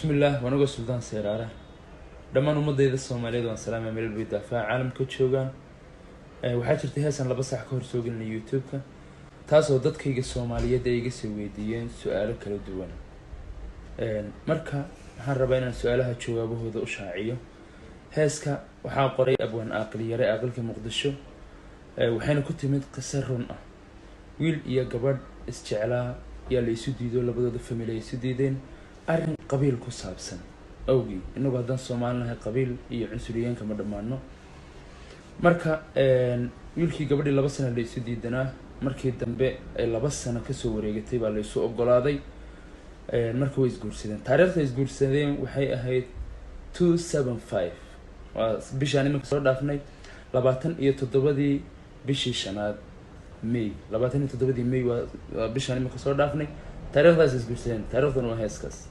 بسم الله ونقول سلطان سيرارة دمان ومضي ذا الصومالية وان سلام من البيت دافع عالم كوتشوغان وحاجرتي هسن لبصح كور سوقنا يوتيوب تاسو dadkayga Soomaaliyeed ay iga soo weydiiyeen su'aalo kala duwan marka waxaan rabaa inaan su'aalaha jawaabahooda u shaaciyo heeska waxaa qoray abwan aqliyare aqalka Muqdisho waxayna ku timid qisar run ah wiil iyo gabadh isjeclaa yaa la isu diido labadooda family ay isu diideen arrin qabiil ku saabsan awgii inagu haddaan Soomaaliyahay qabiil iyo cunsuriyeenka ma dhamaano marka wiilkii gabadhii 2 sano la isu diidanaa markii dambe ay 2 sano ka soo wareegatay baa la isu ogolaaday marka way isguursadeen taariikhda isguursadeen waxay ahayd 275 waa bishaan imika soo dhaafnay 27 bishii shanaad May 27 May waa bishaan imika soo dhaafnay taariikhdaas isguursadeen taariikhduna waa heeskaas